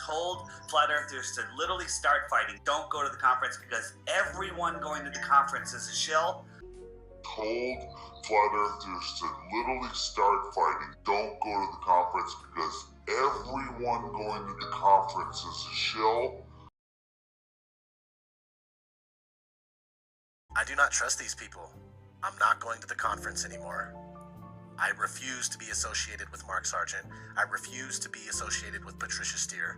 told flat earthers to literally start fighting. Don't go to the conference because everyone going to the conference is a shill. Told flat earthers to literally start fighting. Don't go to the conference because everyone going to the conference is a shill. I do not trust these people. I'm not going to the conference anymore. I refuse to be associated with Mark Sargent. I refuse to be associated with Patricia Steer.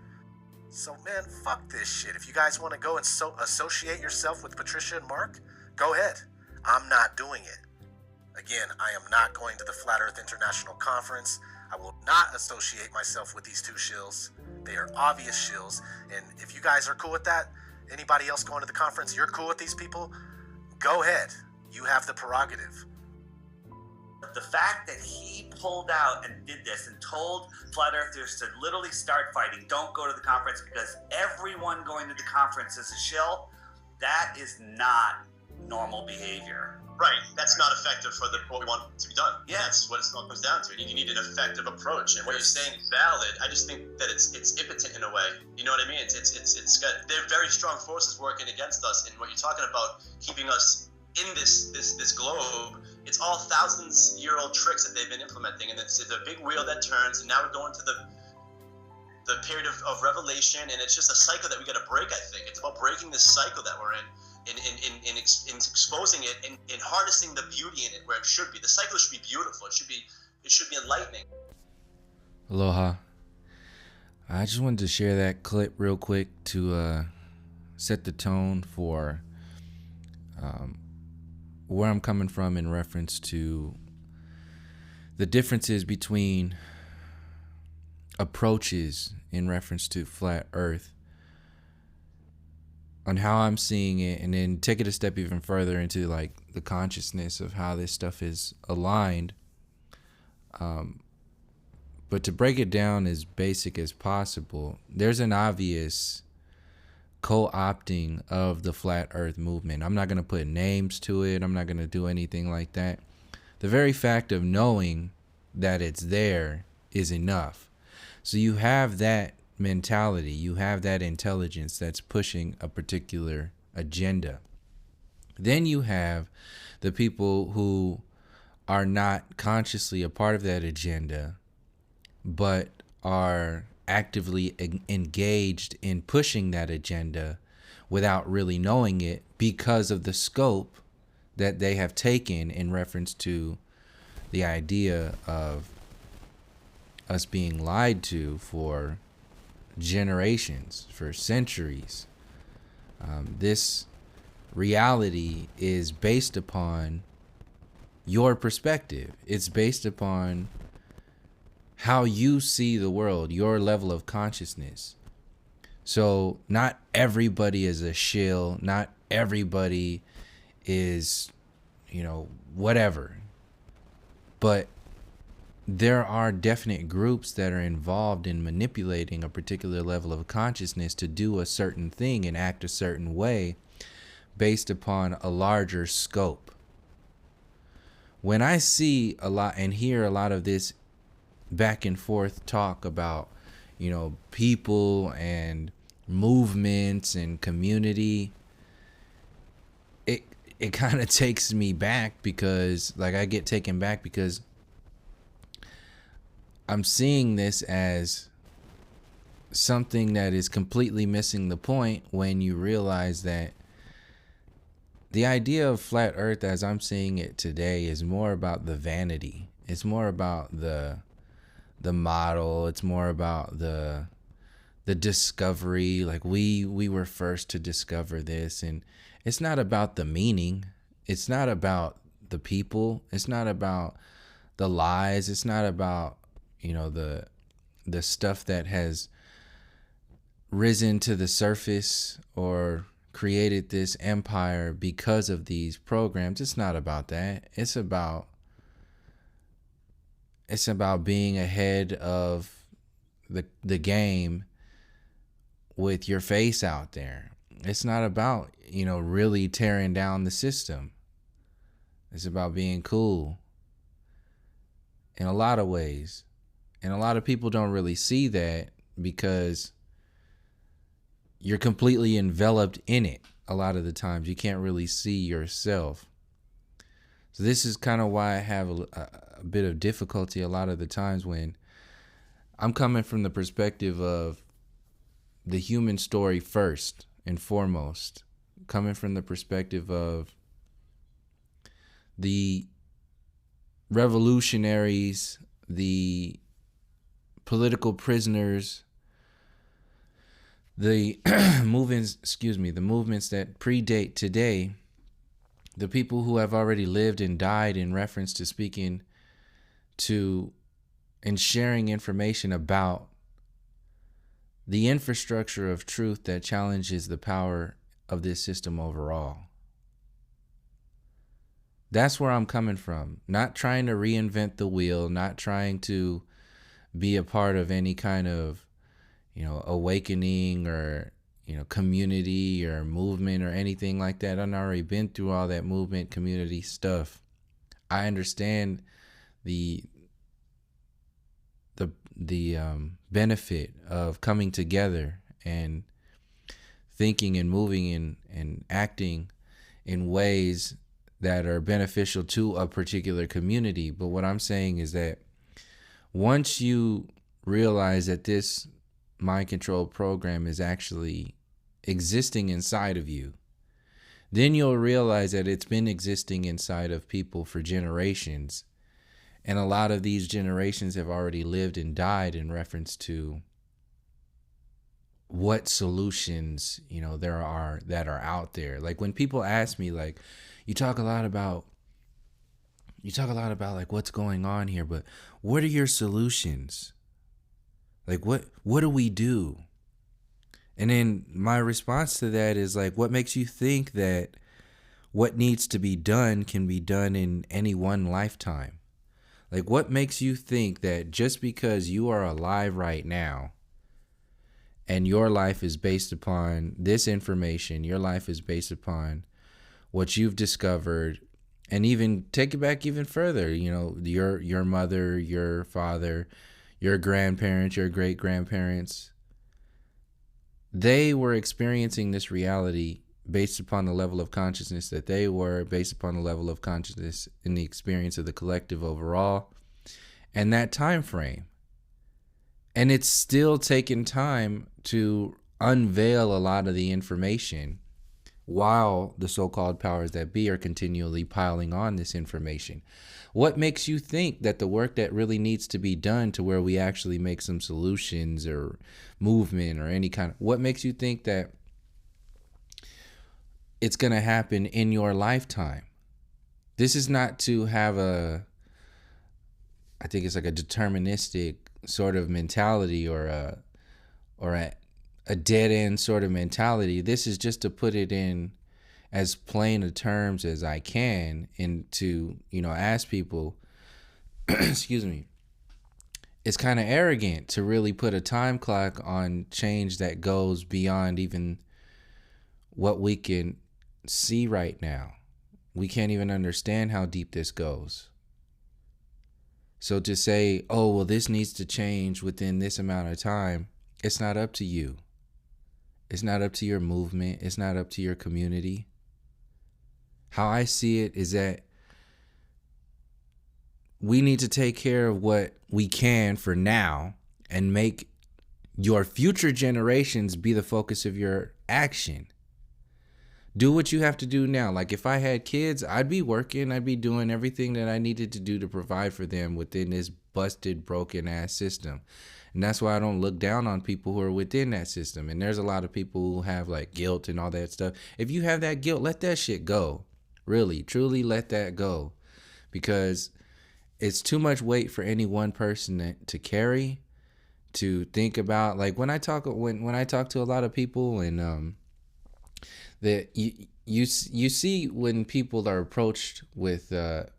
So man, fuck this shit. If you guys want to go and associate yourself with Patricia and Mark, go ahead. I'm not doing it. Again, I am not going to the Flat Earth International Conference. I will not associate myself with these two shills. They are obvious shills. And if you guys are cool with that, anybody else going to the conference, you're cool with these people, go ahead. You have the prerogative. The fact that he pulled out and did this and told flat earthers to literally start fighting, don't go to the conference because everyone going to the conference is a shill, that is not normal behavior. Right, that's not effective for what we want to be done. Yeah, that's what it all comes down to. You need an effective approach, and what you're saying is valid. I just think that it's impotent in a way. You know what I mean? It's got, they're very strong forces working against us, and what you're talking about keeping us in this globe, it's all thousands-year-old tricks that they've been implementing, and it's a big wheel that turns, and now we're going to the period of revelation, and it's just a cycle that we got to break. I think it's about breaking this cycle that we're in exposing it and harnessing the beauty in it where it should be. The cycle should be beautiful. It should be enlightening. Aloha. I just wanted to share that clip real quick to set the tone for where I'm coming from in reference to the differences between approaches in reference to flat Earth, on how I'm seeing it, and then take it a step even further into like the consciousness of how this stuff is aligned. But to break it down as basic as possible, there's an obvious co-opting of the flat earth movement. I'm not going to put names to it. I'm not going to do anything like that. The very fact of knowing that it's there is enough. So you have that mentality, you have that intelligence that's pushing a particular agenda. Then you have the people who are not consciously a part of that agenda, but are actively engaged in pushing that agenda without really knowing it because of the scope that they have taken in reference to the idea of us being lied to for generations, for centuries. This reality is based upon your perspective. It's based upon how you see the world, your level of consciousness. So not everybody is a shill, not everybody is, whatever. But there are definite groups that are involved in manipulating a particular level of consciousness to do a certain thing and act a certain way based upon a larger scope. When I see a lot and hear a lot of this back and forth talk about, people and movements and community, it kind of takes me back because, I get taken back because I'm seeing this as something that is completely missing the point when you realize that the idea of flat earth as I'm seeing it today is more about the vanity. It's more about the model. It's more about the discovery. Like we were first to discover this, and it's not about the meaning. It's not about the people. It's not about the lies. It's not about the stuff that has risen to the surface or created this empire because of these programs. It's not about that. It's about being ahead of the game with your face out there. It's not about, really tearing down the system. It's about being cool in a lot of ways. And a lot of people don't really see that because you're completely enveloped in it. A lot of the times you can't really see yourself. So this is kind of why I have a bit of difficulty a lot of the times when I'm coming from the perspective of the human story first and foremost, coming from the perspective of the revolutionaries, the political prisoners, the movements that predate today, the people who have already lived and died in reference to speaking to and sharing information about the infrastructure of truth that challenges the power of this system overall. That's where I'm coming from. Not trying to reinvent the wheel, not trying to be a part of any kind of, awakening or, community or movement or anything like that. I've already been through all that movement, community stuff. I understand the benefit of coming together and thinking and moving and acting in ways that are beneficial to a particular community. But what I'm saying is that once you realize that this mind control program is actually existing inside of you, then you'll realize that it's been existing inside of people for generations. And a lot of these generations have already lived and died in reference to what solutions, there are that are out there. Like when people ask me, like, you talk a lot about like what's going on here, but what are your solutions? Like what do we do? And then my response to that is like, what makes you think that what needs to be done can be done in any one lifetime? Like, what makes you think that just because you are alive right now and your life is based upon this information, your life is based upon what you've discovered, and even take it back even further, your mother, your father, your grandparents, your great-grandparents, they were experiencing this reality based upon the level of consciousness that they were, based upon the level of consciousness in the experience of the collective overall, and that time frame. And it's still taking time to unveil a lot of the information while the so-called powers that be are continually piling on this information. What makes you think that the work that really needs to be done to where we actually make some solutions or movement or any kind of, what makes you think that it's going to happen in your lifetime? This is not to have I think it's like a deterministic sort of mentality or a dead end sort of mentality. This is just to put it in as plain of terms as I can and to, ask people, excuse me, it's kind of arrogant to really put a time clock on change that goes beyond even what we can see right now. We can't even understand how deep this goes. So to say, oh, well, this needs to change within this amount of time, it's not up to you. It's not up to your movement. It's not up to your community. How I see it is that we need to take care of what we can for now and make your future generations be the focus of your action. Do what you have to do now. Like if I had kids, I'd be working, I'd be doing everything that I needed to do to provide for them within this busted, broken ass system. And that's why I don't look down on people who are within that system. And there's a lot of people who have like guilt and all that stuff. If you have that guilt, let that shit go. Really, truly let that go. Because it's too much weight for any one person to carry, to think about. Like when I talk to a lot of people and that you see when people are approached with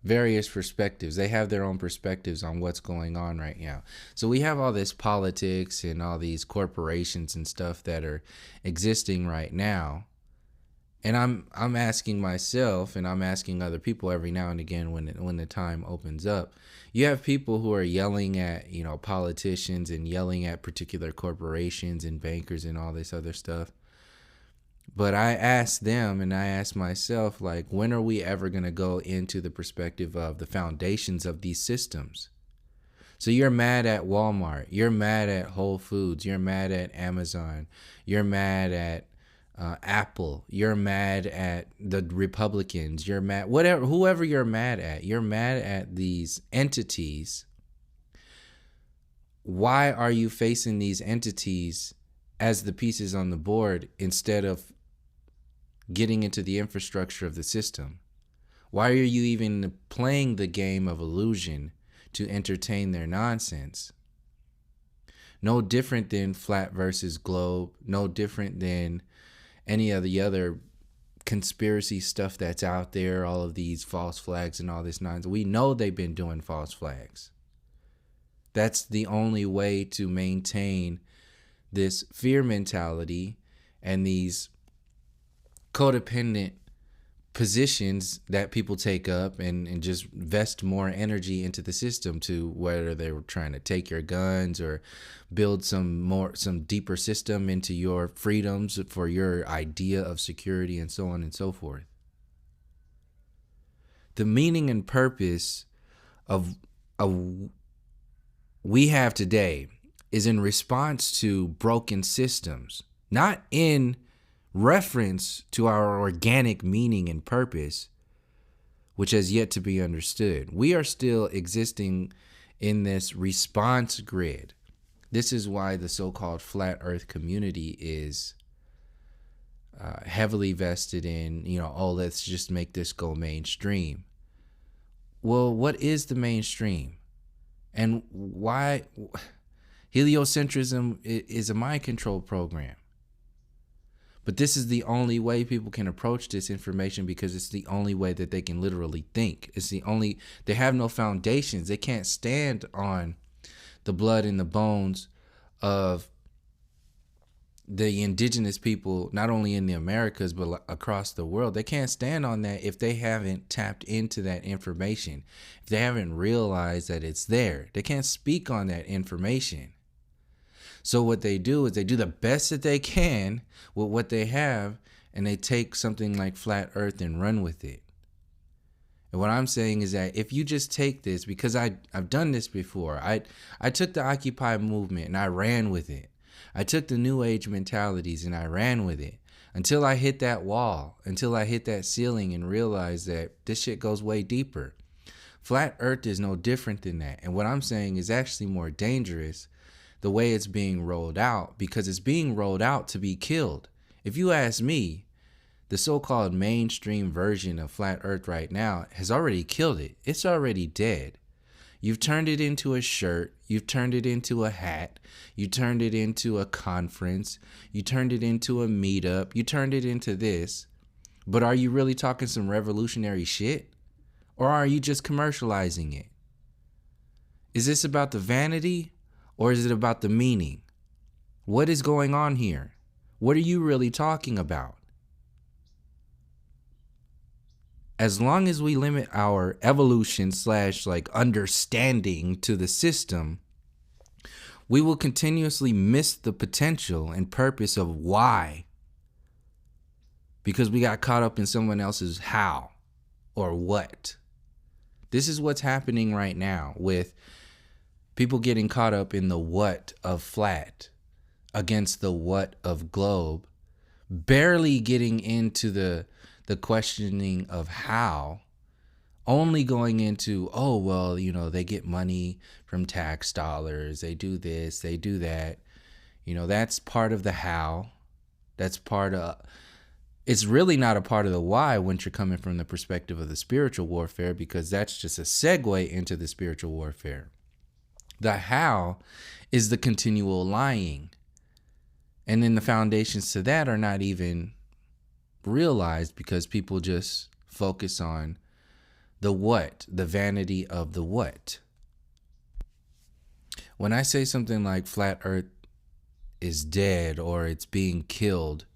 various perspectives, they have their own perspectives on what's going on right now. So we have all this politics and all these corporations and stuff that are existing right now. And I'm asking myself and I'm asking other people every now and again when the time opens up. You have people who are yelling at, politicians and yelling at particular corporations and bankers and all this other stuff. But I asked them and I asked myself, like, when are we ever going to go into the perspective of the foundations of these systems? So you're mad at Walmart, you're mad at Whole Foods, you're mad at Amazon, you're mad at Apple, you're mad at the Republicans, you're mad, whoever you're mad at these entities. Why are you facing these entities as the pieces on the board instead of getting into the infrastructure of the system? Why are you even playing the game of illusion to entertain their nonsense? No different than flat versus globe, no different than any of the other conspiracy stuff that's out there, all of these false flags and all this nonsense. We know they've been doing false flags. That's the only way to maintain this fear mentality and these codependent positions that people take up and just vest more energy into the system, to whether they were trying to take your guns or build some deeper system into your freedoms for your idea of security and so on and so forth. The meaning and purpose of we have today is in response to broken systems, not in reference to our organic meaning and purpose, which has yet to be understood. We are still existing in this response grid. This is why the so-called flat earth community is heavily vested in, let's just make this go mainstream. Well, what is the mainstream? And why? Heliocentrism is a mind control program. But this is the only way people can approach this information, because it's the only way that they can literally think. They have no foundations. They can't stand on the blood and the bones of the indigenous people, not only in the Americas, but across the world. They can't stand on that if they haven't tapped into that information, if they haven't realized that it's there. They can't speak on that information. So what they do is they do the best that they can with what they have, and they take something like flat earth and run with it. And what I'm saying is that if you just take this, because I've done this before. I took the Occupy movement and I ran with it. I took the New Age mentalities and I ran with it until I hit that wall, until I hit that ceiling and realized that this shit goes way deeper. Flat earth is no different than that. And what I'm saying is actually more dangerous the way it's being rolled out, because it's being rolled out to be killed. If you ask me, the so-called mainstream version of flat earth right now has already killed it. It's already dead. You've turned it into a shirt. You've turned it into a hat. You turned it into a conference. You turned it into a meetup. You turned it into this. But are you really talking some revolutionary shit? Or are you just commercializing it? Is this about the vanity? Or is it about the meaning? What is going on here? What are you really talking about? As long as we limit our evolution / understanding to the system, we will continuously miss the potential and purpose of why. Because we got caught up in someone else's how or what. This is what's happening right now with people getting caught up in the what of flat against the what of globe, barely getting into the questioning of how, only going into, they get money from tax dollars, they do this, they do that. That's part of the how. That's part of, it's really not a part of the why once you're coming from the perspective of the spiritual warfare, because that's just a segue into the spiritual warfare. The how is the continual lying. And then the foundations to that are not even realized, because people just focus on the what, the vanity of the what. When I say something like flat earth is dead or it's being killed,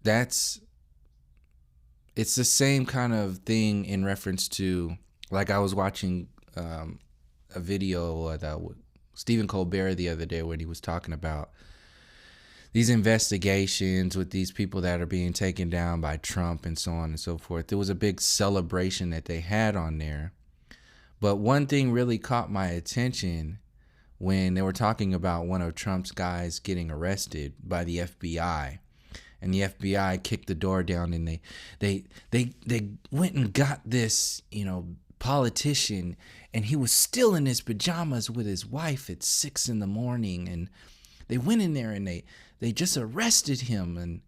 it's the same kind of thing in reference to, like, I was watching a video that Stephen Colbert the other day when he was talking about these investigations with these people that are being taken down by Trump and so on and so forth. There was a big celebration that they had on there. But one thing really caught my attention when they were talking about one of Trump's guys getting arrested by the FBI. And the FBI kicked the door down, and they went and got this, politician, and he was still in his pajamas with his wife at 6 a.m. And they went in there and they just arrested him,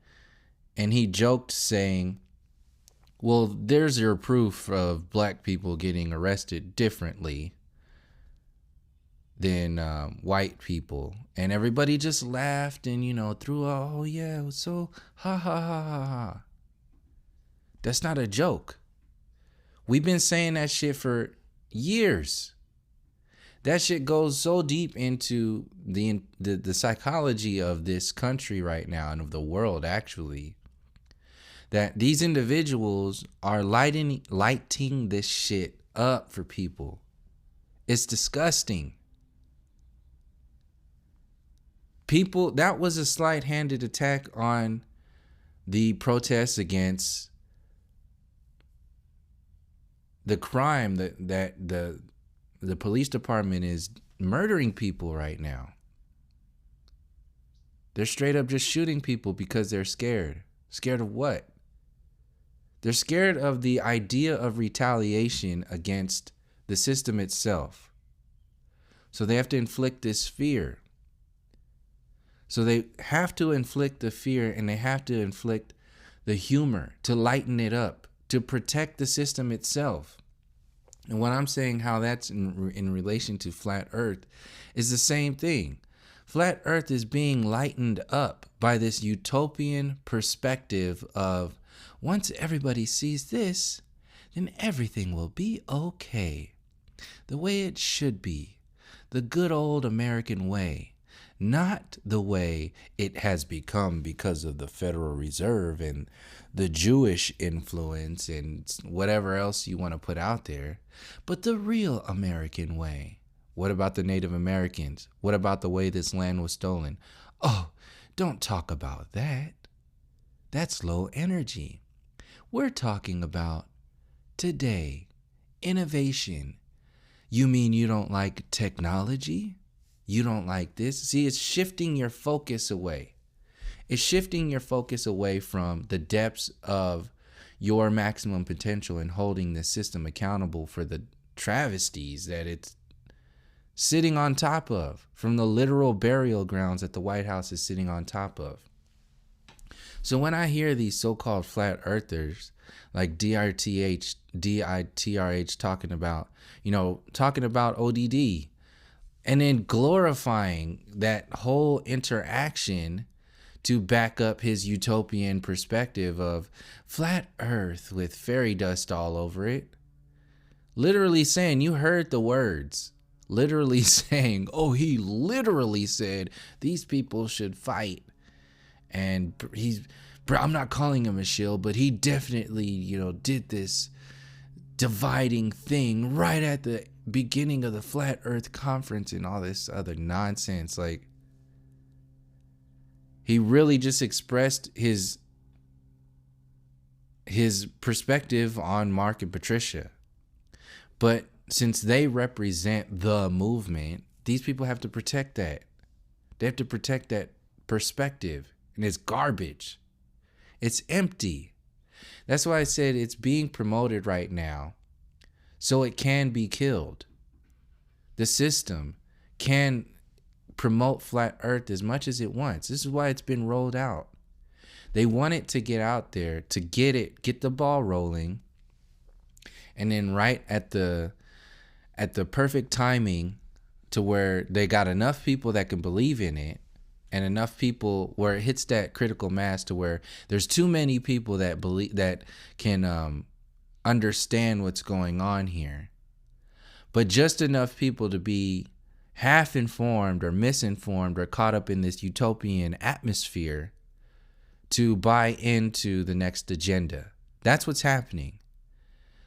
and he joked saying, well, there's your proof of black people getting arrested differently than white people. And everybody just laughed and, threw out, oh yeah, it was so ha ha ha ha ha. That's not a joke. We've been saying that shit for years. That shit goes so deep into the psychology of this country right now, and of the world actually, that these individuals are lighting this shit up for people. It's disgusting. People, that was a slight-handed attack on the protests against the crime that the police department is murdering people right now. They're straight up just shooting people because they're scared. Scared of what? They're scared of the idea of retaliation against the system itself. So they have to inflict this fear. So they have to inflict the fear, and they have to inflict the humor to lighten it up, to protect the system itself. And what I'm saying, how that's in relation to Flat Earth, is the same thing. Flat Earth is being lightened up by this utopian perspective of, once everybody sees this, then everything will be okay. The way it should be. The good old American way. Not the way it has become because of the Federal Reserve and the Jewish influence and whatever else you want to put out there, but the real American way. What about the Native Americans? What about the way this land was stolen? Oh, don't talk about that. That's low energy. We're talking about today, innovation. You mean you don't like technology? You don't like this? See, it's shifting your focus away. It's shifting your focus away from the depths of your maximum potential and holding the system accountable for the travesties that it's sitting on top of, from the literal burial grounds that the White House is sitting on top of. So when I hear these so-called flat earthers like DITRH talking about ODD, and then glorifying that whole interaction to back up his utopian perspective of flat earth with fairy dust all over it. Literally saying, you heard the words. Literally saying, oh, he literally said these people should fight. And I'm not calling him a shill, but he definitely, did this dividing thing right at the beginning of the Flat Earth Conference and all this other nonsense. Like, he really just expressed his perspective on Mark and Patricia. But since they represent the movement, these people have to protect that. They have to protect that perspective. And it's garbage. It's empty. That's why I said it's being promoted right now so it can be killed. The system can promote Flat Earth as much as it wants. This is why it's been rolled out. They want it to get out there, to get the ball rolling, and then right at the perfect timing to where they got enough people that can believe in it, and enough people where it hits that critical mass to where there's too many people that believe, that can understand what's going on here, but just enough people to be half informed or misinformed or caught up in this utopian atmosphere to buy into the next agenda. That's what's happening.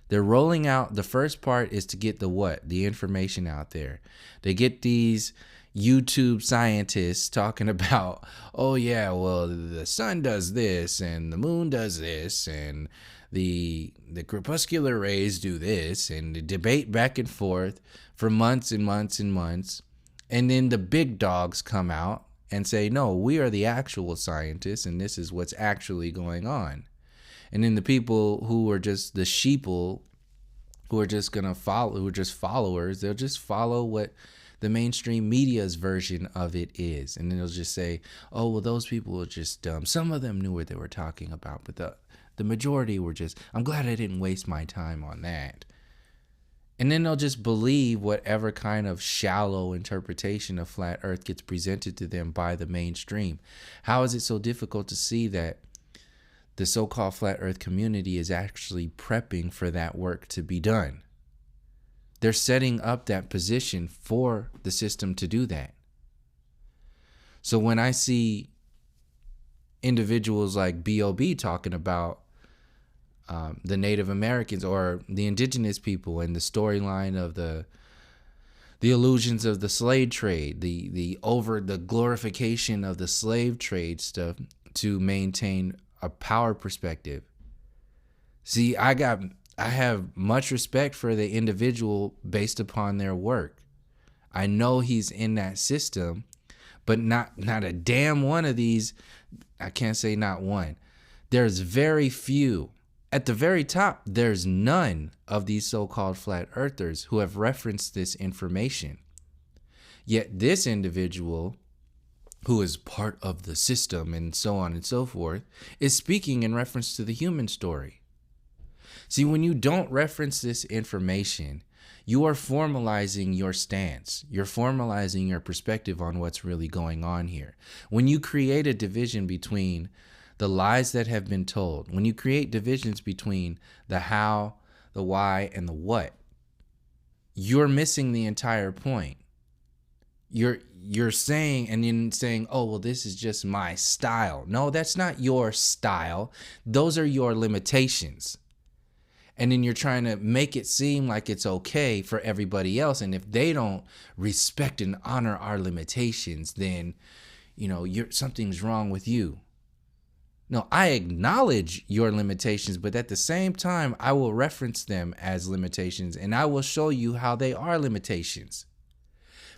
They're rolling out. The first part is to get the information out there. They get these, YouTube scientists talking about, oh yeah, well, the sun does this and the moon does this and the crepuscular rays do this, and the debate back and forth for months and months and months. And then the big dogs come out and say, no, we are the actual scientists and this is what's actually going on. And then the people who are just the sheeple, who are just going to follow, who are just followers, they'll just follow what the mainstream media's version of it is. And then they'll just say, oh, well, those people are just dumb. Some of them knew what they were talking about, but the majority were just, I'm glad I didn't waste my time on that. And then they'll just believe whatever kind of shallow interpretation of flat earth gets presented to them by the mainstream. How is it so difficult to see that the so-called flat earth community is actually prepping for that work to be done? They're setting up that position for the system to do that. So when I see individuals like B.O.B. talking about the Native Americans or the indigenous people and the storyline of the illusions of the slave trade, the glorification of the slave trade stuff to maintain a power perspective. See, I have much respect for the individual based upon their work. I know he's in that system, but not a damn one of these. I can't say not one. There's very few. At the very top, there's none of these so-called flat earthers who have referenced this information. Yet this individual, who is part of the system and so on and so forth, is speaking in reference to the human story. See, when you don't reference this information, you are formalizing your stance. You're formalizing your perspective on what's really going on here. When you create a division between the lies that have been told, when you create divisions between the how, the why, and the what, you're missing the entire point. You're saying, and then saying, oh, well, this is just my style. No, that's not your style. Those are your limitations. And then you're trying to make it seem like it's okay for everybody else. And if they don't respect and honor our limitations, then, something's wrong with you. No, I acknowledge your limitations, but at the same time, I will reference them as limitations and I will show you how they are limitations.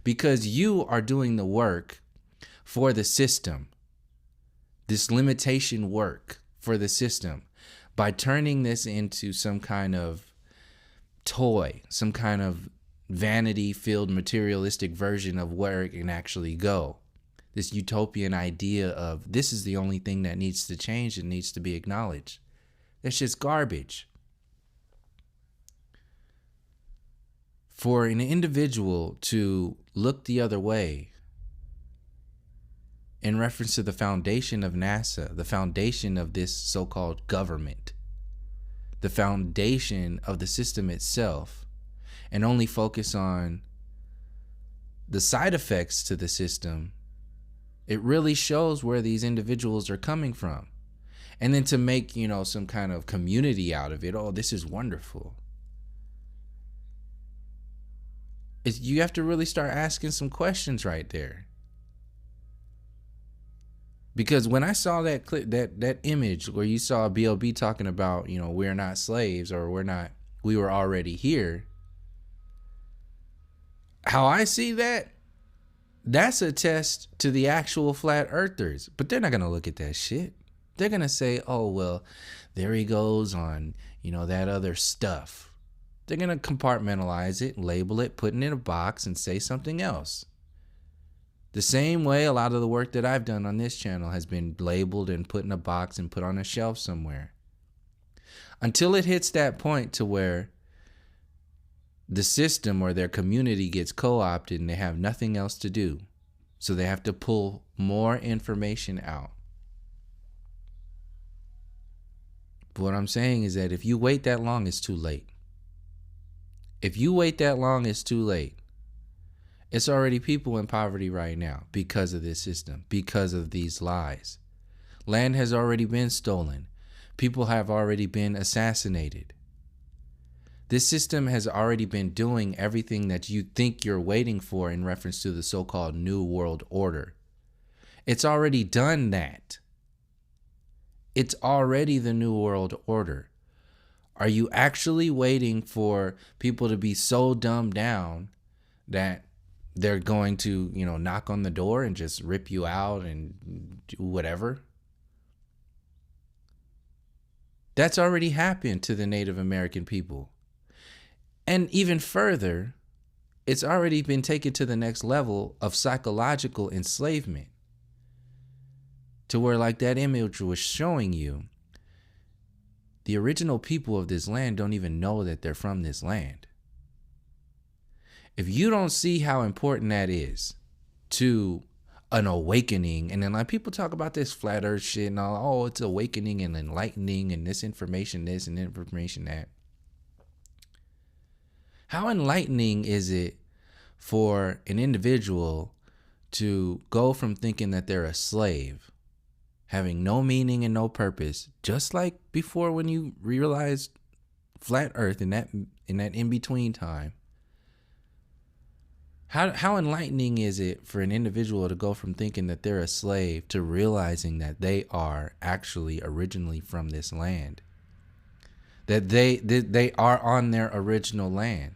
Because you are doing the work for the system, this limitation work for the system, by turning this into some kind of toy, some kind of vanity-filled materialistic version of where it can actually go. This utopian idea of this is the only thing that needs to change and needs to be acknowledged. That's just garbage. For an individual to look the other way in reference to the foundation of NASA, the foundation of this so-called government, the foundation of the system itself, and only focus on the side effects to the system, it really shows where these individuals are coming from. And then to make, some kind of community out of it, oh, this is wonderful. You have to really start asking some questions right there. Because when I saw that clip, that image where you saw B.O.B. talking about, we're not slaves or we were already here. How I see that, that's a test to the actual flat earthers. But they're not going to look at that shit. They're going to say, oh, well, there he goes on, that other stuff. They're going to compartmentalize it, label it, put it in a box, and say something else. The same way a lot of the work that I've done on this channel has been labeled and put in a box and put on a shelf somewhere. Until it hits that point to where the system or their community gets co-opted and they have nothing else to do. So they have to pull more information out. But what I'm saying is that if you wait that long, it's too late. If you wait that long, it's too late. It's already people in poverty right now because of this system, because of these lies. Land has already been stolen. People have already been assassinated. This system has already been doing everything that you think you're waiting for in reference to the so-called New World Order. It's already done that. It's already the New World Order. Are you actually waiting for people to be so dumbed down that they're going to, knock on the door and just rip you out and do whatever? That's already happened to the Native American people. And even further, it's already been taken to the next level of psychological enslavement. To where, like that image was showing you, the original people of this land don't even know that they're from this land. If you don't see how important that is to an awakening, and then like people talk about this flat earth shit and all, it's awakening and enlightening and this information this and information that. How enlightening is it for an individual to go from thinking that they're a slave, having no meaning and no purpose, just like before when you realized flat earth in that in-between time? How enlightening is it for an individual to go from thinking that they're a slave to realizing that they are actually originally from this land? That they are on their original land.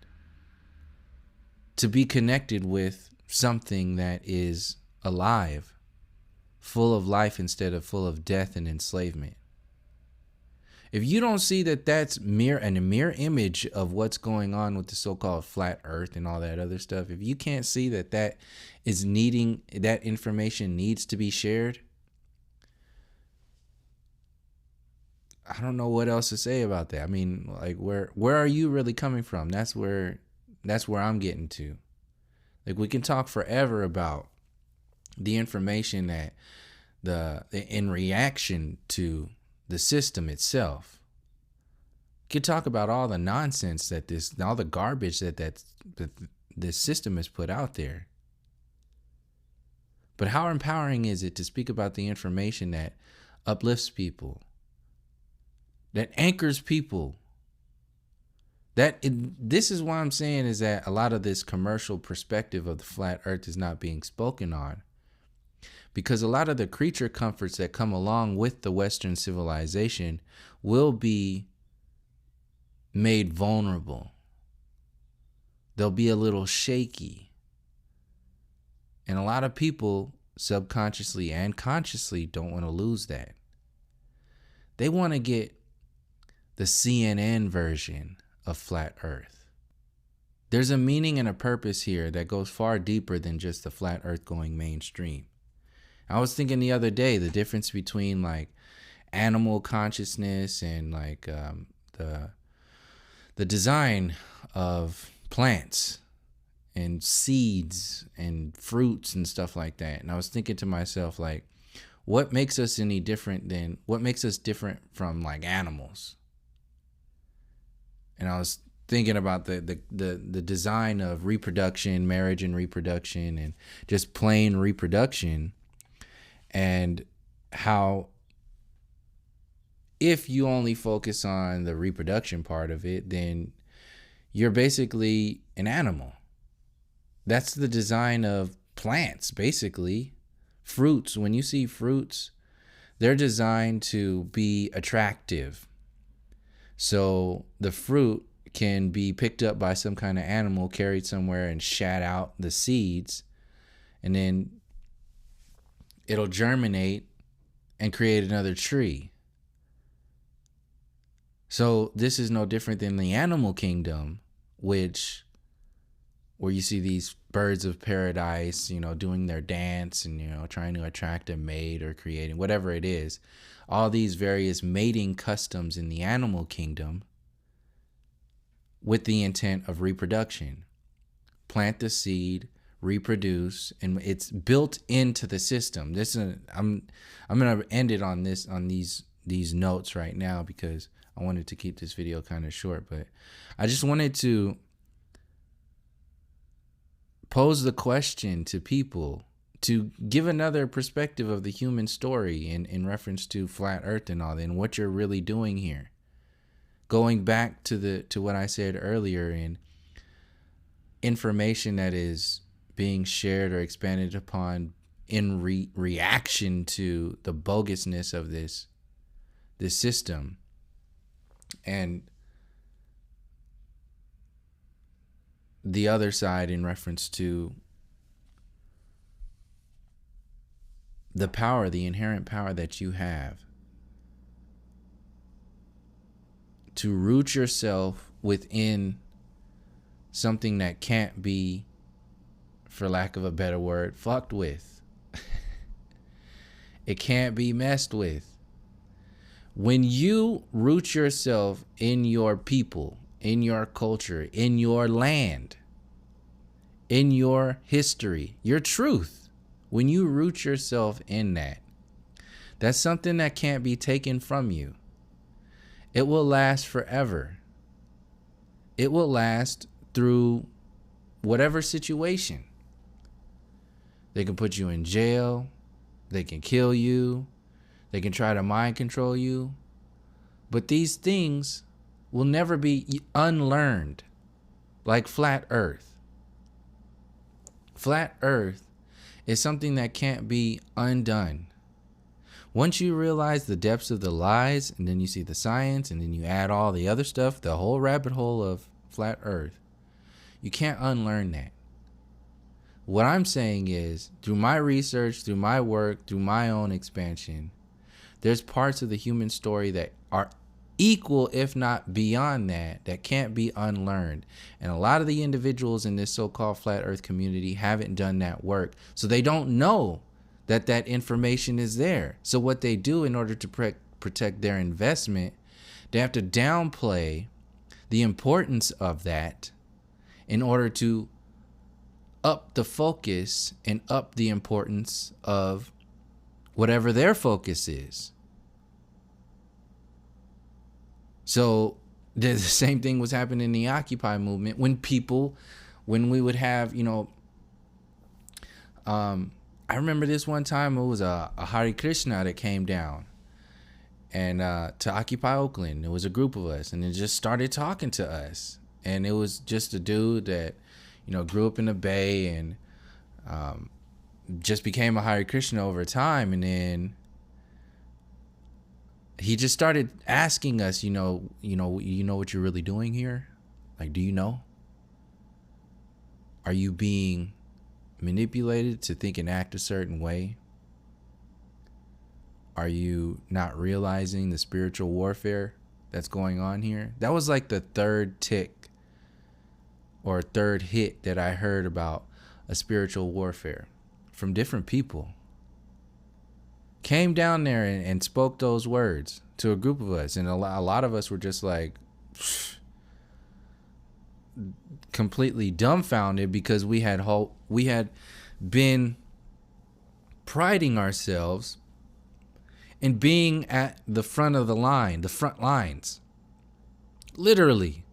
To be connected with something that is alive, full of life instead of full of death and enslavement. If you don't see that that's a mere image of what's going on with the so-called flat earth and all that other stuff, if you can't see that that information needs to be shared, I don't know what else to say about that. I mean, like, where are you really coming from? That's where I'm getting to. Like, we can talk forever about the information that in reaction to the system itself. You could talk about all the nonsense all the garbage that this system has put out there. But how empowering is it to speak about the information that uplifts people, that anchors people? This is why I'm saying is that a lot of this commercial perspective of the flat earth is not being spoken on. Because a lot of the creature comforts that come along with the Western civilization will be made vulnerable. They'll be a little shaky. And a lot of people, subconsciously and consciously, don't want to lose that. They want to get the CNN version of flat earth. There's a meaning and a purpose here that goes far deeper than just the flat earth going mainstream. I was thinking the other day the difference between like animal consciousness and like the design of plants and seeds and fruits and stuff like that. And I was thinking to myself, like, what makes us different from like animals? And I was thinking about the design of reproduction, marriage and reproduction, and just plain reproduction. And how if you only focus on the reproduction part of it, then you're basically an animal. That's the design of plants, basically. Fruits, when you see fruits, they're designed to be attractive. So the fruit can be picked up by some kind of animal, carried somewhere and shat out the seeds, and then it'll germinate and create another tree. So this is no different than the animal kingdom, where you see these birds of paradise, doing their dance and, trying to attract a mate or creating whatever it is. All these various mating customs in the animal kingdom with the intent of reproduction. Plant the seed, reproduce, and it's built into the system. I'm gonna end it on these notes right now because I wanted to keep this video kind of short, but I just wanted to pose the question to people to give another perspective of the human story in reference to flat earth and all that, and what you're really doing here. Going back to what I said earlier, in information that is being shared or expanded upon in reaction to the bogusness of this system, and the other side in reference to the power, the inherent power that you have to root yourself within something that can't be, for lack of a better word, fucked with. It can't be messed with. When you root yourself in your people, in your culture, in your land, in your history, your truth, when you root yourself in that, that's something that can't be taken from you. It will last forever. It will last through whatever situation. They can put you in jail. They can kill you. They can try to mind control you. But these things will never be unlearned, like flat earth. Flat earth is something that can't be undone. Once you realize the depths of the lies, and then you see the science, and then you add all the other stuff, the whole rabbit hole of flat earth, you can't unlearn that. What I'm saying is, through my research, through my work, through my own expansion, there's parts of the human story that are equal, if not beyond that can't be unlearned. And a lot of the individuals in this so-called flat earth community haven't done that work. So they don't know that information is there. So what they do in order to protect their investment, they have to downplay the importance of that in order to up the focus and up the importance of whatever their focus is. So the same thing was happening in the Occupy movement when we would have, I remember this one time it was a Hare Krishna that came down and to Occupy Oakland. It was a group of us, and it just started talking to us. And it was just a dude that, grew up in the Bay and just became a Hare Krishna over time. And then he just started asking us, you know what you're really doing here? Like, do you know? Are you being manipulated to think and act a certain way? Are you not realizing the spiritual warfare that's going on here? That was like the third tick or third hit that I heard about a spiritual warfare from different people. Came down there and spoke those words to a group of us, and a lot of us were just like completely dumbfounded, because we had been priding ourselves in being at the front of the line, the front lines, literally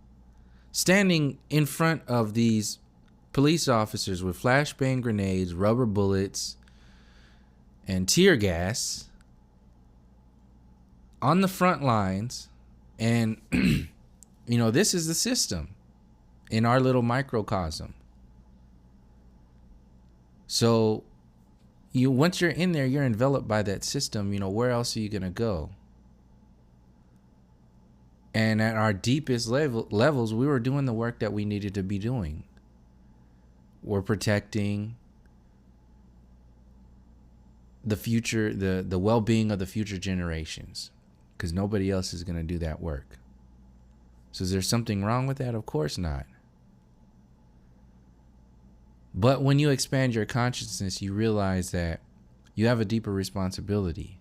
standing in front of these police officers with flashbang grenades, rubber bullets, and tear gas on the front lines. And this is the system in our little microcosm. So once you're in there, you're enveloped by that system. Where else are you going to go? And at our deepest levels, we were doing the work that we needed to be doing. We're protecting the future, the well-being of the future generations, because nobody else is going to do that work. So is there something wrong with that? Of course not. But when you expand your consciousness, you realize that you have a deeper responsibility.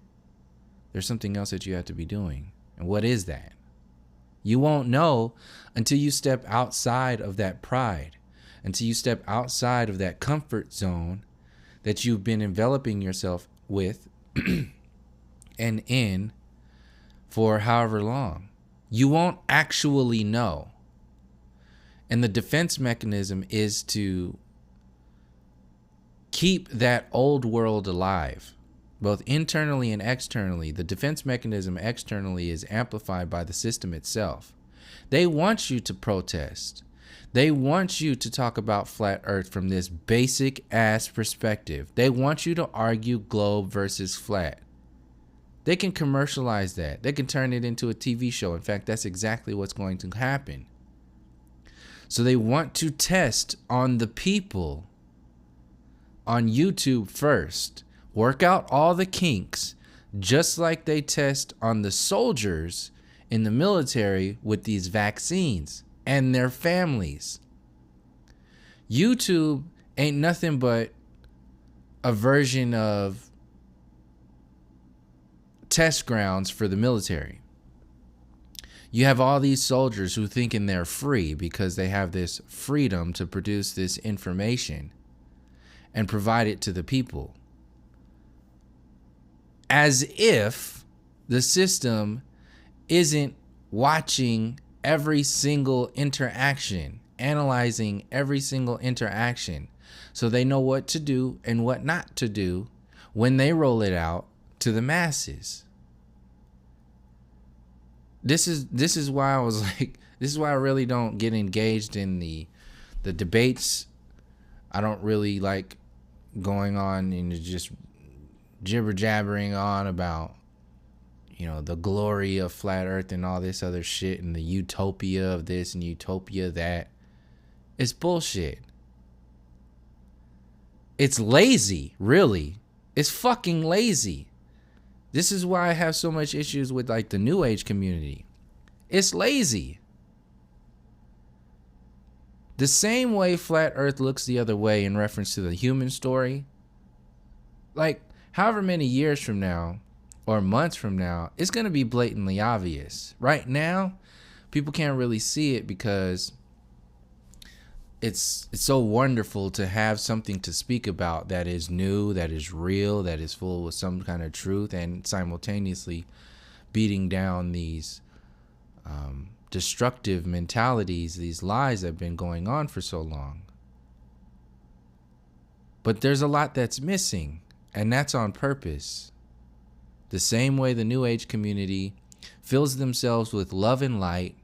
There's something else that you have to be doing. And what is that? You won't know until you step outside of that pride, until you step outside of that comfort zone that you've been enveloping yourself with and in for however long. You won't actually know. And the defense mechanism is to keep that old world alive, both internally and externally. The defense mechanism externally is amplified by the system itself. They want you to protest. They want you to talk about flat earth from this basic ass perspective. They want you to argue globe versus flat. They can commercialize that. They can turn it into a TV show. In fact, that's exactly what's going to happen. So they want to test on the people on YouTube first. Work out all the kinks, just like they test on the soldiers in the military with these vaccines and their families. YouTube ain't nothing but a version of test grounds for the military. You have all these soldiers who thinking they're free because they have this freedom to produce this information and provide it to the people. As if the system isn't watching every single interaction, analyzing every every interaction, so they know what to do and what not to do when they roll it out to the masses. This is why I was like, this is why I really don't get engaged in the debates. I don't really like going on and just jibber jabbering on about, you know, the glory of flat earth and all this other shit and the utopia of this and utopia that. It's bullshit. It's lazy, really. It's fucking lazy. This is why I have so much issues with like the New Age community. It's lazy. The same way flat earth looks the other way in reference to the human story, like however many years from now or months from now, it's going to be blatantly obvious. Right now, people can't really see it because it's so wonderful to have something to speak about that is new, that is real, that is full with some kind of truth, and simultaneously beating down these destructive mentalities, these lies that have been going on for so long. But there's a lot that's missing, and that's on purpose. The same way the New Age community fills themselves with love and light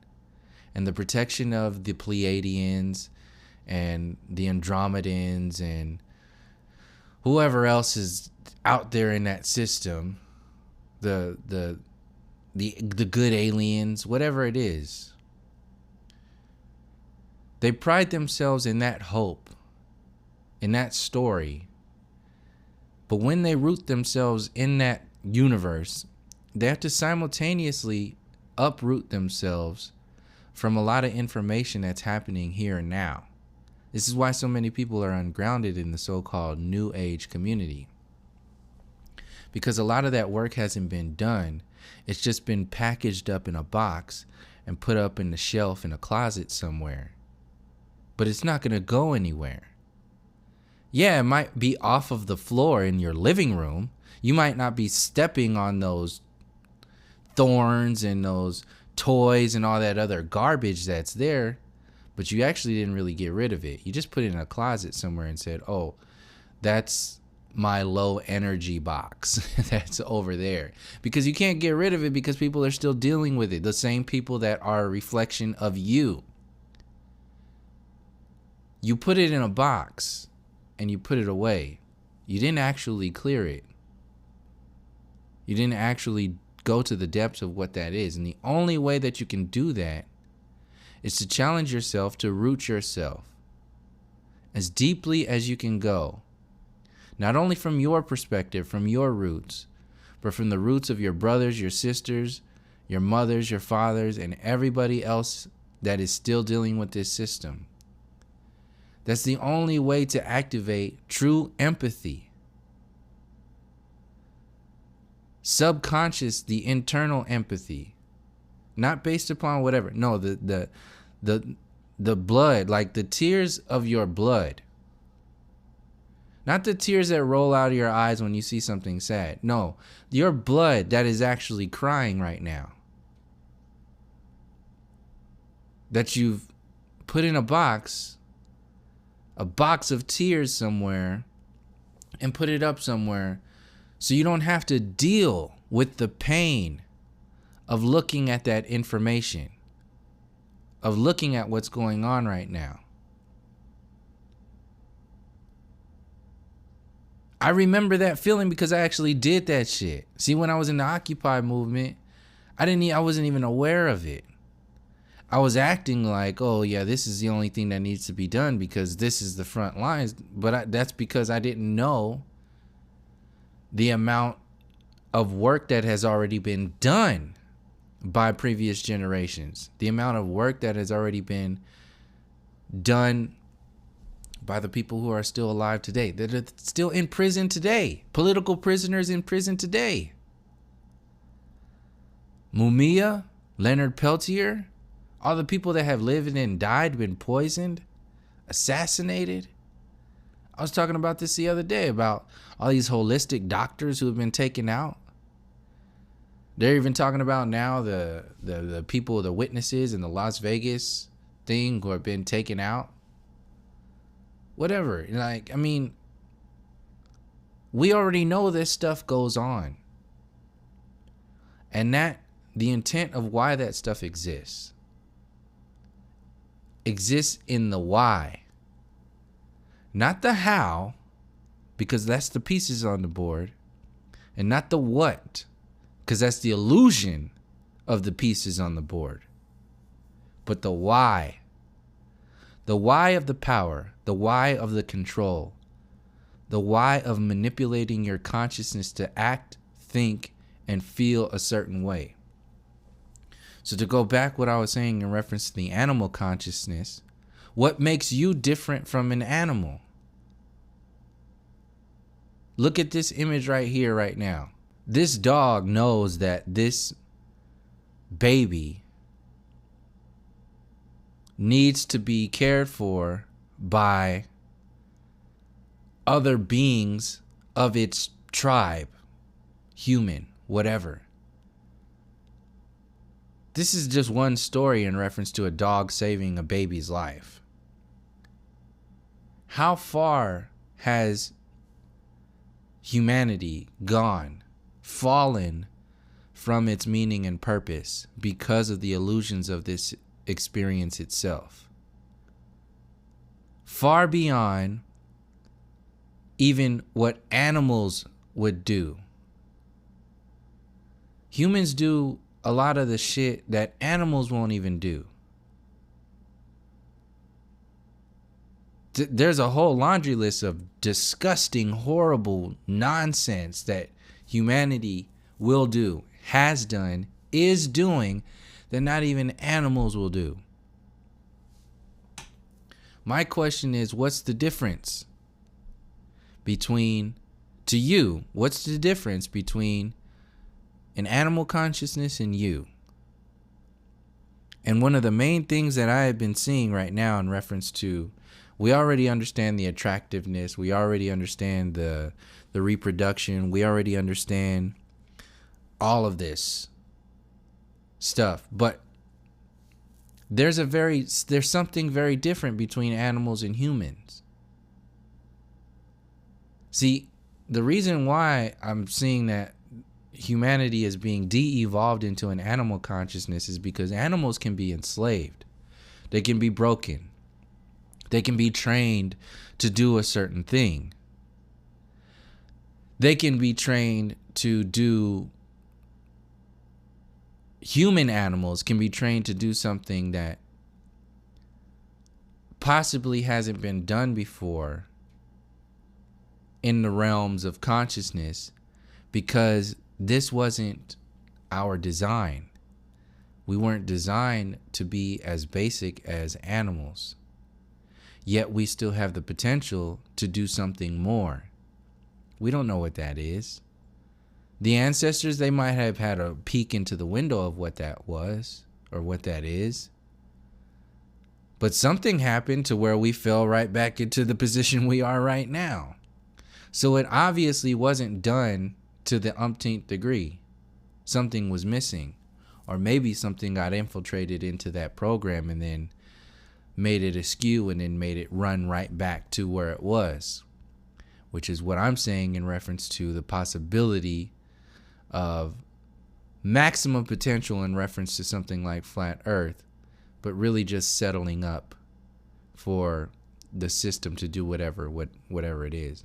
and the protection of the Pleiadians and the Andromedans and whoever else is out there in that system, the good aliens, whatever it is. They pride themselves in that hope, in that story. But when they root themselves in that universe, they have to simultaneously uproot themselves from a lot of information that's happening here and now. This is why so many people are ungrounded in the so-called New Age community. Because a lot of that work hasn't been done. It's just been packaged up in a box and put up in the shelf in a closet somewhere. But it's not going to go anywhere. Yeah, it might be off of the floor in your living room. You might not be stepping on those thorns and those toys and all that other garbage that's there, but you actually didn't really get rid of it. You just put it in a closet somewhere and said, oh, that's my low energy box that's over there. Because you can't get rid of it because people are still dealing with it. The same people that are a reflection of you. You put it in a box and you put it away. You didn't actually clear it. You didn't actually go to the depths of what that is. And the only way that you can do that is to challenge yourself to root yourself as deeply as you can go. Not only from your perspective, from your roots, but from the roots of your brothers, your sisters, your mothers, your fathers, and everybody else that is still dealing with this system. That's the only way to activate true empathy. Subconscious, the internal empathy. Not based upon whatever. No, the blood, like the tears of your blood. Not the tears that roll out of your eyes when you see something sad. No, your blood that is actually crying right now. That you've put in a box of tears somewhere, and put it up somewhere so you don't have to deal with the pain of looking at that information. of looking at what's going on right now. I remember that feeling because I actually did that shit. See, when I was in the Occupy movement, I wasn't even aware of it. I was acting like, oh yeah, this is the only thing that needs to be done because this is the front lines. But that's because I didn't know the amount of work that has already been done by previous generations. The amount of work that has already been done by the people who are still alive today, that are still in prison today, political prisoners in prison today. Mumia, Leonard Peltier, all the people that have lived and died, been poisoned, assassinated. I was talking about this the other day about all these holistic doctors who have been taken out. They're even talking about now the people, the witnesses in the Las Vegas thing who have been taken out. Whatever. Like, I mean, we already know this stuff goes on. And that the intent of why that stuff exists in the why. Not the how, because that's the pieces on the board. And not the what, because that's the illusion of the pieces on the board. But the why. The why of the power. The why of the control. The why of manipulating your consciousness to act, think, and feel a certain way. So to go back what I was saying in reference to the animal consciousness, what makes you different from an animal? Look at this image right here, right now. This dog knows that this baby needs to be cared for by other beings of its tribe, human, whatever. This is just one story in reference to a dog saving a baby's life. How far has humanity gone, fallen from its meaning and purpose because of the illusions of this experience itself? Far beyond even what animals would do. Humans do a lot of the shit that animals won't even do. There's a whole laundry list of disgusting, horrible nonsense that humanity will do, has done, is doing, that not even animals will do. My question is, what's the difference between, to you, what's the difference between an animal consciousness and you? And one of the main things that I have been seeing right now in reference to, we already understand the attractiveness, we already understand the reproduction, we already understand all of this stuff, but there's something very different between animals and humans. See, the reason why I'm seeing that humanity is being de-evolved into an animal consciousness is because animals can be enslaved. They can be broken. They can be trained to do a certain thing. They can be trained to do, human animals can be trained to do something that possibly hasn't been done before in the realms of consciousness, because this wasn't our design. We weren't designed to be as basic as animals. Yet we still have the potential to do something more. We don't know what that is. The ancestors, they might have had a peek into the window of what that was or what that is. But something happened to where we fell right back into the position we are right now. So it obviously wasn't done to the umpteenth degree. Something was missing. Or maybe something got infiltrated into that program and then made it askew and then made it run right back to where it was. Which is what I'm saying in reference to the possibility of maximum potential in reference to something like Flat Earth, but really just settling up for the system to do whatever it is.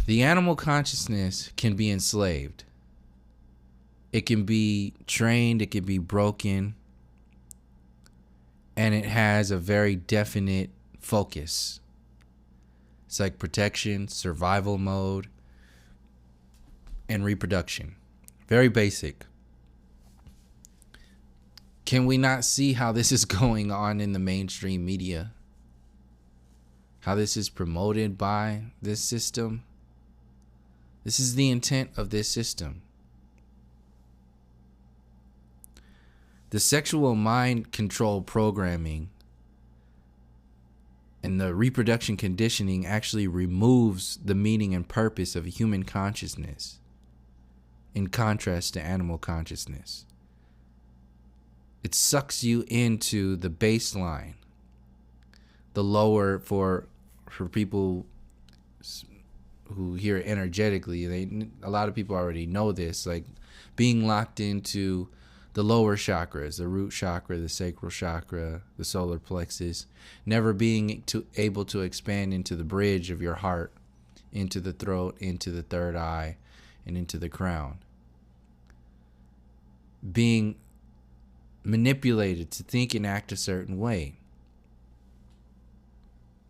The animal consciousness can be enslaved. It can be trained, it can be broken, and it has a very definite focus. It's like protection, survival mode, and reproduction. Very basic. Can we not see how this is going on in the mainstream media? How this is promoted by this system? This is the intent of this system. The sexual mind control programming and the reproduction conditioning actually removes the meaning and purpose of human consciousness in contrast to animal consciousness. It sucks you into the baseline, the lower for people who hear it energetically. A lot of people already know this, like being locked into the lower chakras, the root chakra, the sacral chakra, the solar plexus, never being able to expand into the bridge of your heart, into the throat, into the third eye, and into the crown. Being manipulated to think and act a certain way.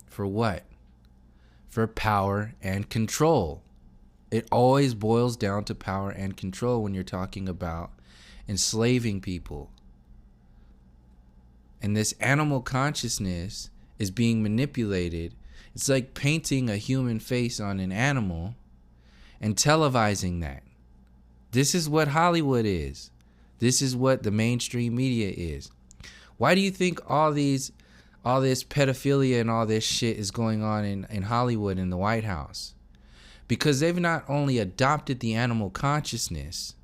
For what? For power and control. It always boils down to power and control when you're talking about enslaving people. And this animal consciousness is being manipulated. It's like painting a human face on an animal and televising that. This is what Hollywood is. This is what the mainstream media is. Why do you think all this pedophilia and all this shit is going on in Hollywood in the White House? Because they've not only adopted the animal consciousness,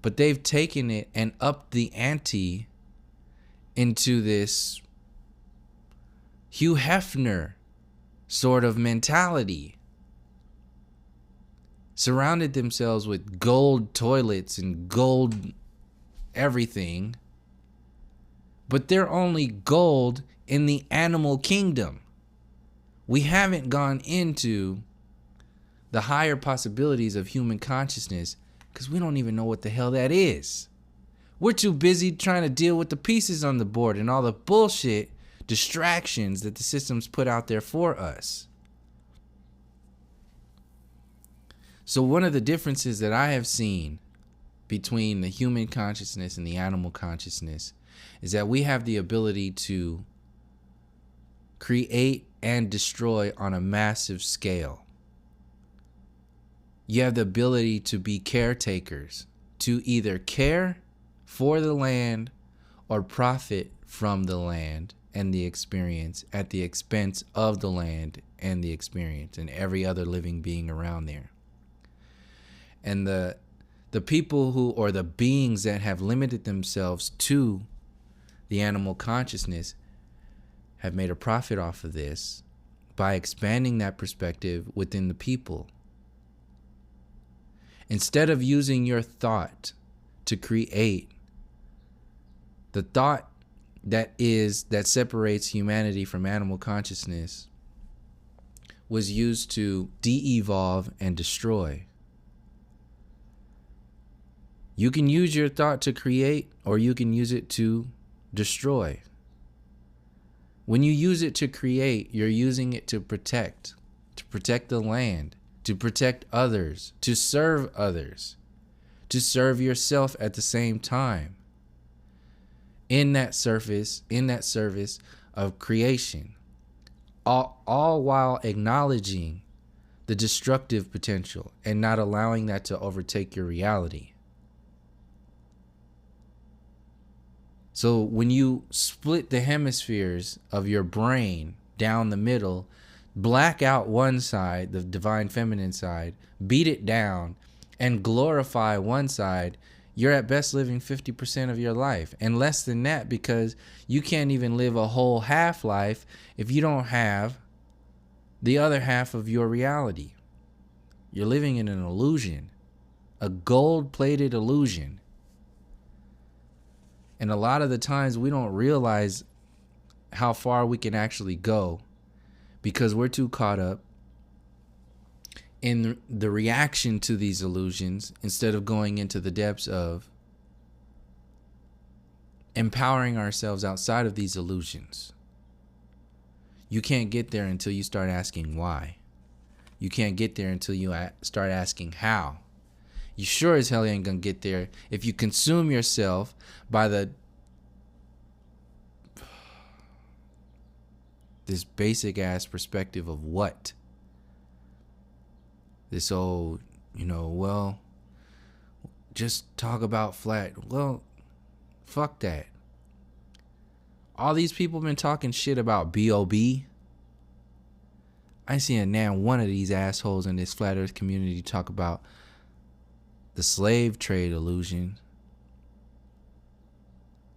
but they've taken it and upped the ante into this Hugh Hefner sort of mentality. Surrounded themselves with gold toilets and gold everything, but they're only gold in the animal kingdom. We haven't gone into the higher possibilities of human consciousness because we don't even know what the hell that is. We're too busy trying to deal with the pieces on the board and all the bullshit distractions that the system's put out there for us. So one of the differences that I have seen between the human consciousness and the animal consciousness is that we have the ability to create and destroy on a massive scale. You have the ability to be caretakers, to either care for the land or profit from the land and the experience at the expense of the land and the experience and every other living being around there. And the people who, or the beings that have limited themselves to the animal consciousness have made a profit off of this by expanding that perspective within the people. Instead of using your thought to create the thought that separates humanity from animal consciousness, was used to de-evolve and destroy. You can use your thought to create, or you can use it to destroy. When you use it to create, you're using it to protect the land, to protect others, to serve yourself at the same time. In that service of creation, all while acknowledging the destructive potential and not allowing that to overtake your reality. So when you split the hemispheres of your brain down the middle, black out one side, the divine feminine side, beat it down, and glorify one side, you're at best living 50% of your life, and less than that, because you can't even live a whole half life if you don't have the other half of your reality. You're living in an illusion, a gold-plated illusion. And a lot of the times we don't realize how far we can actually go because we're too caught up in the reaction to these illusions instead of going into the depths of empowering ourselves outside of these illusions. You can't get there until you start asking why. You can't get there until you start asking how. You sure as hell ain't gonna get there if you consume yourself by this basic ass perspective of what? This old, well, just talk about flat. Well, fuck that. All these people been talking shit about B.O.B. I ain't seen one of these assholes in this flat earth community talk about the slave trade illusion.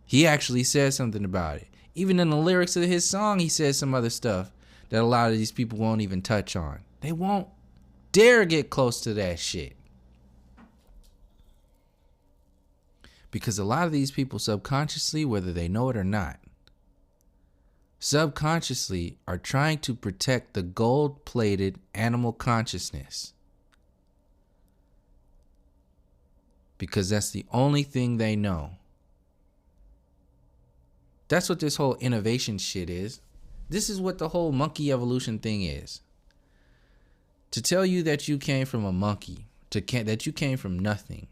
He actually said something about it. Even in the lyrics of his song, he says some other stuff that a lot of these people won't even touch on. They won't dare get close to that shit. Because a lot of these people subconsciously, whether they know it or not, subconsciously are trying to protect the gold-plated animal consciousness. Because that's the only thing they know. That's what this whole innovation shit is. This is what the whole monkey evolution thing is. To tell you that you came from a monkey, that you came from nothing,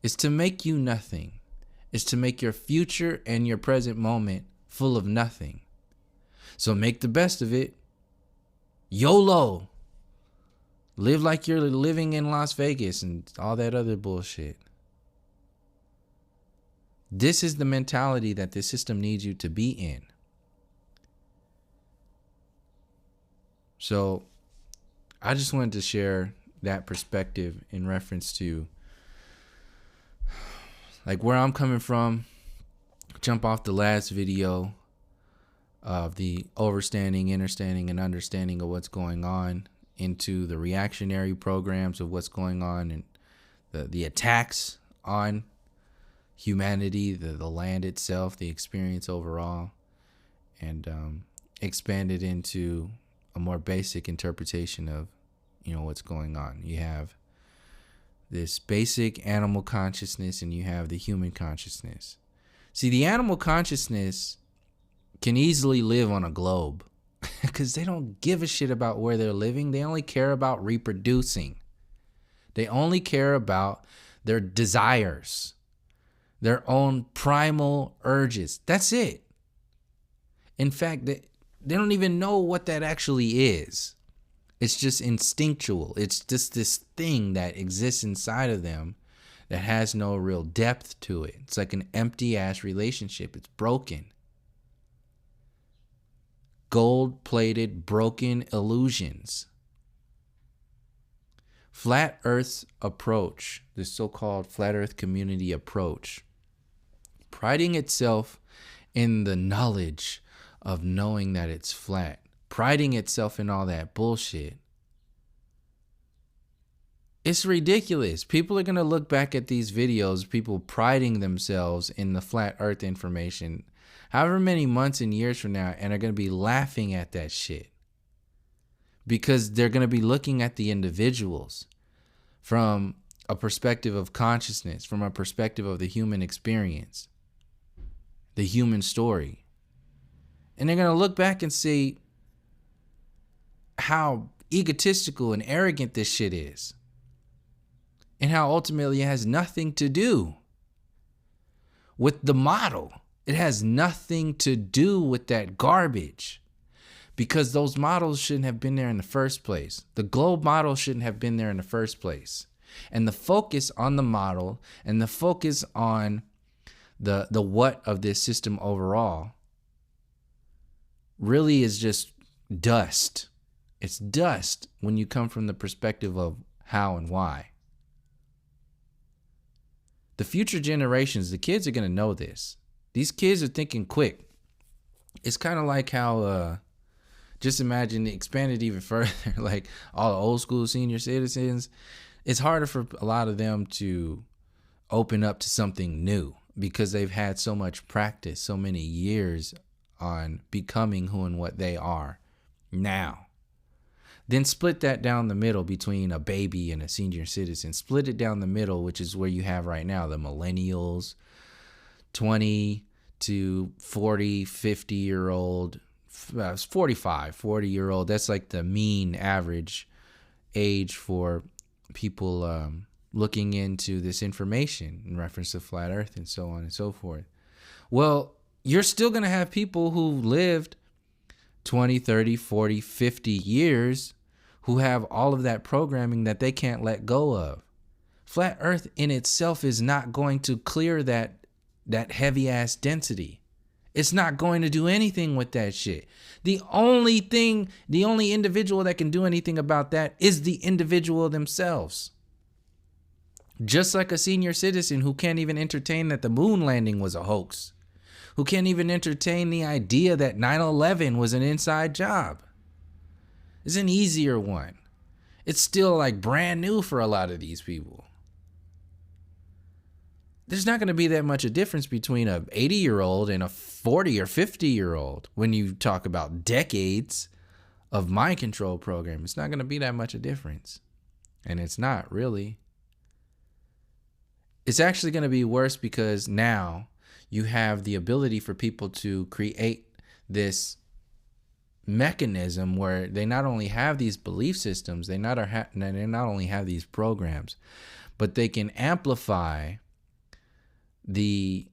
is to make you nothing. Is to make your future and your present moment full of nothing. So make the best of it. YOLO. Live like you're living in Las Vegas and all that other bullshit. This is the mentality that this system needs you to be in. So I just wanted to share that perspective in reference to like where I'm coming from. Jump off the last video of the overstanding, innerstanding, and understanding of what's going on into the reactionary programs of what's going on and the attacks on humanity, the land itself, the experience overall, and expanded into a more basic interpretation of what's going on. You have this basic animal consciousness and you have the human consciousness. See, the animal consciousness can easily live on a globe because they don't give a shit about where they're living. They only care about reproducing. They only care about their desires, their own primal urges. That's it. In fact, they don't even know what that actually is. It's just instinctual. It's just this thing that exists inside of them that has no real depth to it. It's like an empty ass relationship. It's broken. Gold-plated, broken illusions. Flat Earth's approach, this so-called Flat Earth community approach, priding itself in the knowledge of knowing that it's flat, priding itself in all that bullshit. It's ridiculous. People are going to look back at these videos, people priding themselves in the Flat Earth information, however many months and years from now, and are going to be laughing at that shit. Because they're going to be looking at the individuals from a perspective of consciousness, from a perspective of the human experience, the human story. And they're going to look back and see how egotistical and arrogant this shit is. And how ultimately it has nothing to do with the model. It has nothing to do with that garbage. Because those models shouldn't have been there in the first place. The globe model shouldn't have been there in the first place. And the focus on the model and the focus on the what of this system overall really is just dust. It's dust when you come from the perspective of how and why. The future generations, the kids are going to know this. These kids are thinking quick. It's kind of like how, just imagine it expanded even further, like all the old school senior citizens. It's harder for a lot of them to open up to something new. because they've had so much practice, so many years on becoming who and what they are now. Then split that down the middle between a baby and a senior citizen. Split it down the middle, which is where you have right now the millennials, 20 to 40, 50-year-old, 45, 40-year-old. That's like the mean average age for people looking into this information in reference to flat earth and so on and so forth. Well, you're still going to have people who lived 20, 30, 40, 50 years who have all of that programming that they can't let go of. Flat earth in itself is not going to clear that heavy ass density. It's not going to do anything with that shit. The only individual that can do anything about that is the individual themselves. Just like a senior citizen who can't even entertain that the moon landing was a hoax, who can't even entertain the idea that 9/11 was an inside job. It's an easier one. It's still like brand new for a lot of these people. There's not going to be that much a difference between a 80-year-old and a 40 or 50-year-old when you talk about decades of mind control program. It's not going to be that much a difference. And it's not really. It's actually going to be worse because now you have the ability for people to create this mechanism where they not only have these belief systems, they not only have these programs, but they can amplify the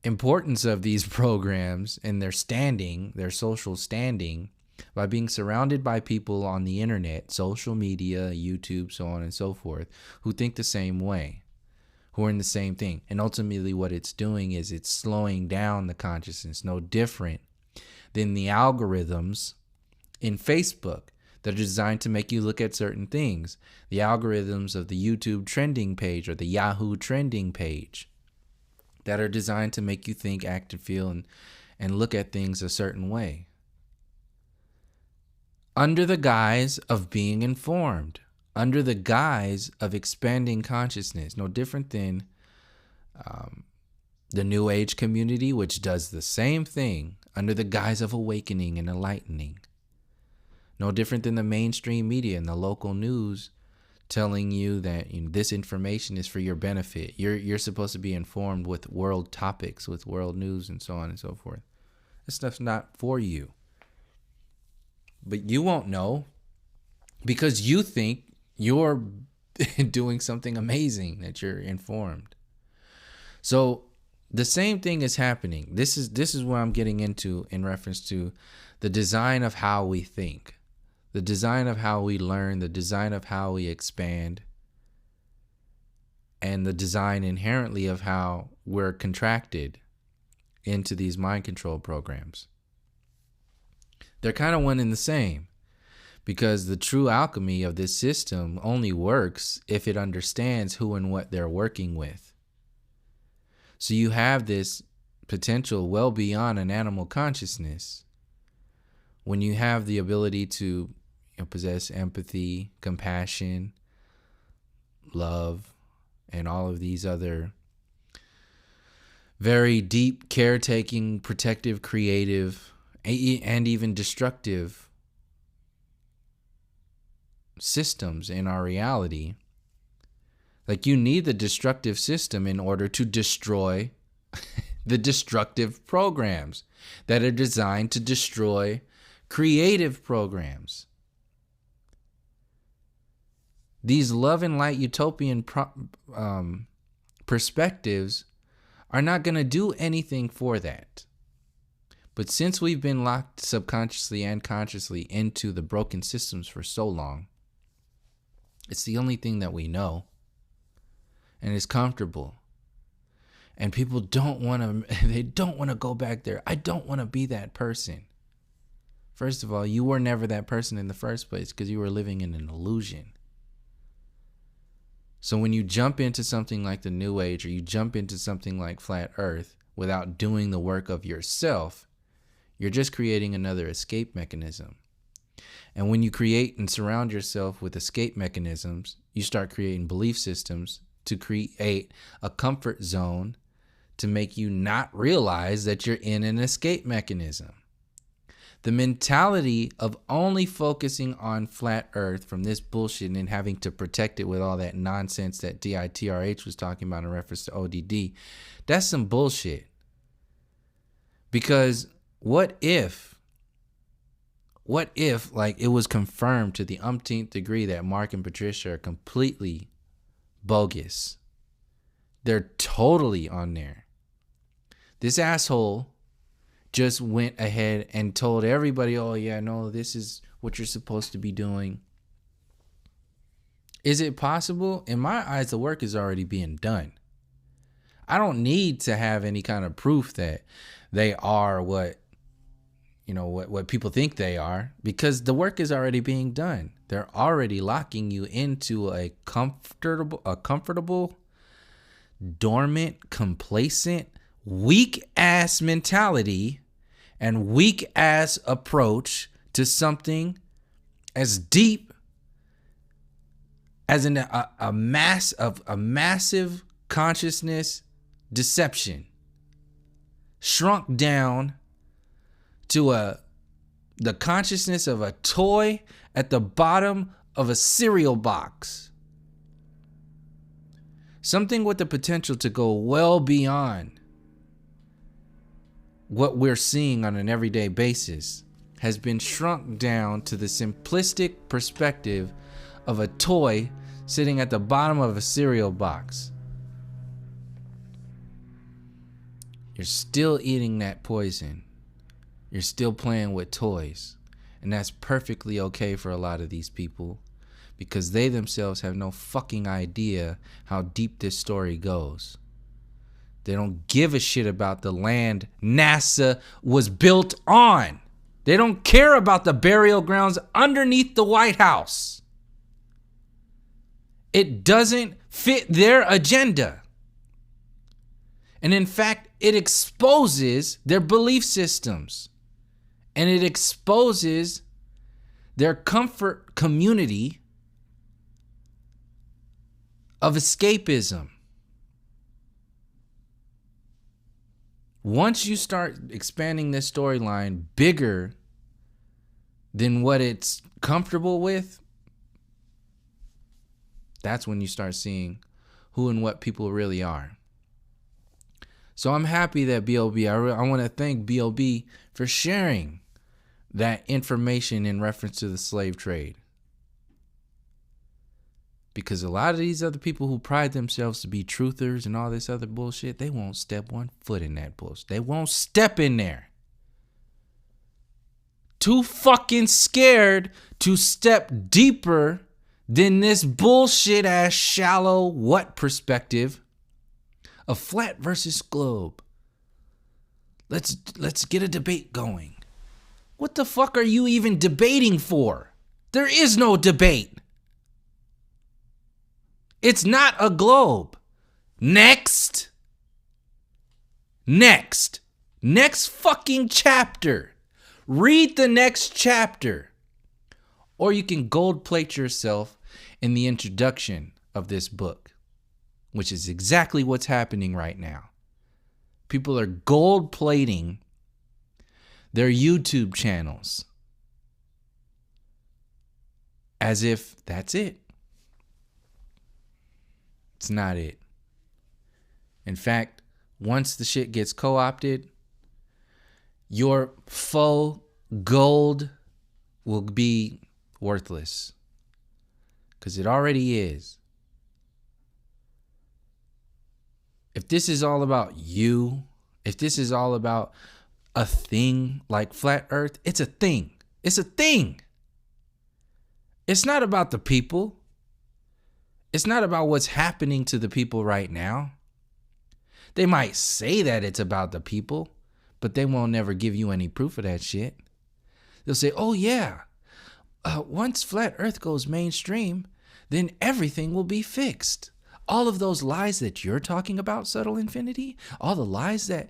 importance of these programs and their standing, their social standing, by being surrounded by people on the internet, social media, YouTube, so on and so forth, who think the same way, who are in the same thing. And ultimately what it's doing is it's slowing down the consciousness, no different than the algorithms in Facebook that are designed to make you look at certain things. The algorithms of the YouTube trending page or the Yahoo trending page that are designed to make you think, act, and feel and look at things a certain way, under the guise of being informed, under the guise of expanding consciousness. No different than the New Age community, which does the same thing under the guise of awakening and enlightening. No different than the mainstream media and the local news telling you that this information is for your benefit. You're supposed to be informed with world topics, with world news, and so on and so forth. This stuff's not for you. But you won't know because you think you're doing something amazing, that you're informed. So the same thing is happening. This is what I'm getting into in reference to the design of how we think, the design of how we learn, the design of how we expand, and the design inherently of how we're contracted into these mind control programs. They're kind of one and the same, because the true alchemy of this system only works if it understands who and what they're working with. So you have this potential well beyond an animal consciousness when you have the ability to possess empathy, compassion, love, and all of these other very deep, caretaking, protective, creative, and even destructive systems in our reality. Like, you need the destructive system in order to destroy the destructive programs that are designed to destroy creative programs. These love and light utopian perspectives are not going to do anything for that. But since we've been locked subconsciously and consciously into the broken systems for so long, it's the only thing that we know. And it's comfortable. And people don't want to go back there. I don't want to be that person. First of all, you were never that person in the first place because you were living in an illusion. So when you jump into something like the New Age, or you jump into something like Flat Earth without doing the work of yourself, you're just creating another escape mechanism. And when you create and surround yourself with escape mechanisms, you start creating belief systems to create a comfort zone to make you not realize that you're in an escape mechanism. The mentality of only focusing on flat earth from this bullshit and having to protect it with all that nonsense that DITRH was talking about in reference to ODD, that's some bullshit. Because what if like it was confirmed to the umpteenth degree that Mark and Patricia are completely bogus? They're totally on there. This asshole just went ahead and told everybody, oh yeah, no, this is what you're supposed to be doing. Is it possible? In my eyes, the work is already being done. I don't need to have any kind of proof that they are what people think they are, because the work is already being done. They're already locking you into a comfortable, dormant, complacent, weak ass mentality and weak ass approach to something as deep as a massive consciousness deception, shrunk down to the consciousness of a toy at the bottom of a cereal box. Something with the potential to go well beyond what we're seeing on an everyday basis has been shrunk down to the simplistic perspective of a toy sitting at the bottom of a cereal box. You're still eating that poison. You're still playing with toys. And that's perfectly okay for a lot of these people, because they themselves have no fucking idea how deep this story goes. They don't give a shit about the land NASA was built on. They don't care about the burial grounds underneath the White House. It doesn't fit their agenda. And in fact, it exposes their belief systems. And it exposes their comfort community of escapism. Once you start expanding this storyline bigger than what it's comfortable with, that's when you start seeing who and what people really are. So I'm happy that B.O.B., I want to thank B.O.B. for sharing that information in reference to the slave trade. Because a lot of these other people who pride themselves to be truthers and all this other bullshit, they won't step one foot in that bullshit. They won't step in there. Too fucking scared to step deeper than this bullshit ass shallow what perspective of flat versus globe. Let's get a debate going. What the fuck are you even debating for? There is no debate. It's not a globe. Next fucking chapter. Read the next chapter. Or you can gold plate yourself in the introduction of this book, which is exactly what's happening right now. People are gold plating their YouTube channels as if that's it. It's not it. In fact, once the shit gets co-opted, your faux gold will be worthless. Because it already is. If this is all about you, if this is all about a thing like Flat Earth, it's a thing. It's a thing. It's not about the people. It's not about what's happening to the people right now. They might say that it's about the people, but they won't never give you any proof of that shit. They'll say, oh yeah, once Flat Earth goes mainstream, then everything will be fixed. All of those lies that you're talking about, subtle infinity, all the lies that,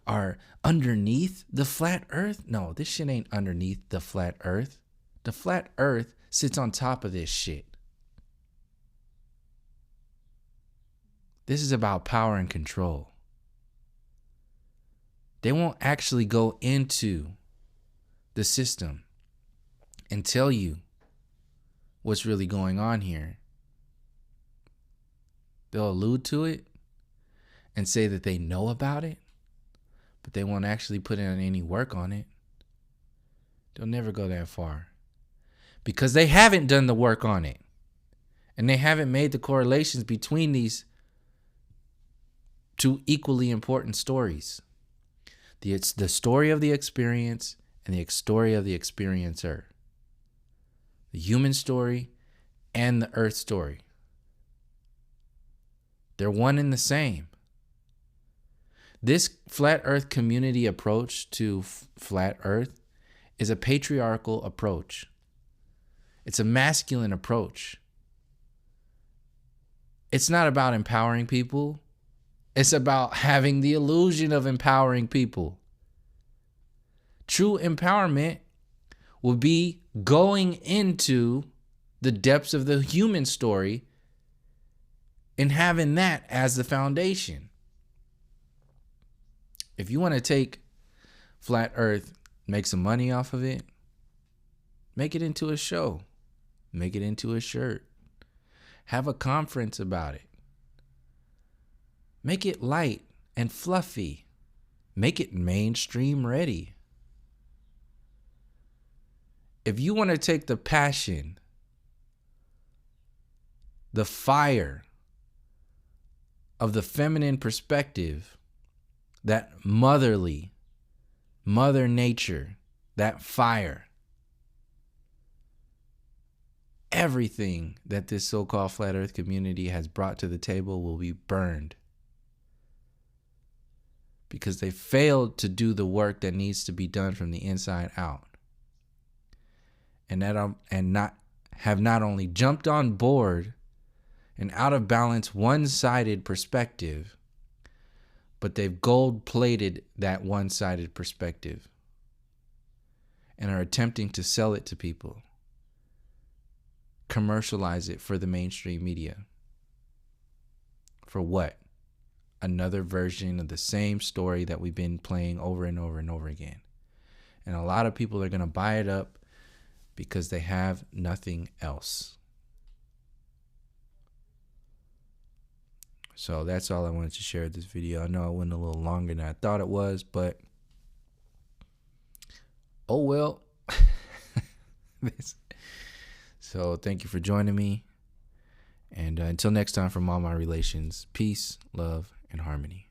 are underneath the flat earth. No, this shit ain't underneath the flat earth. The flat earth sits on top of this shit. This is about power and control. They won't actually go into the system and tell you what's really going on here. They'll allude to it and say that they know about it, but they won't actually put in any work on it. They'll never go that far because they haven't done the work on it. And they haven't made the correlations between these two equally important stories. It's the story of the experience and the story of the experiencer. The human story and the earth story. They're one and the same. This flat earth community approach to flat earth is a patriarchal approach. It's a masculine approach. It's not about empowering people. It's about having the illusion of empowering people. True empowerment will be going into the depths of the human story and having that as the foundation. If you want to take flat earth, make some money off of it, make it into a show, make it into a shirt. Have a conference about it. Make it light and fluffy. Make it mainstream ready. If you want to take the passion, the fire of the feminine perspective, that motherly, mother nature, that fire, everything that this so-called flat earth community has brought to the table will be burned because they failed to do the work that needs to be done from the inside out, and have not only jumped on board an out of balance, one-sided perspective, but they've gold-plated that one-sided perspective and are attempting to sell it to people. Commercialize it for the mainstream media. For what? Another version of the same story that we've been playing over and over and over again. And a lot of people are going to buy it up because they have nothing else. So that's all I wanted to share with this video. I know it went a little longer than I thought it was, but oh well. So thank you for joining me. And until next time, from all my relations, peace, love, and harmony.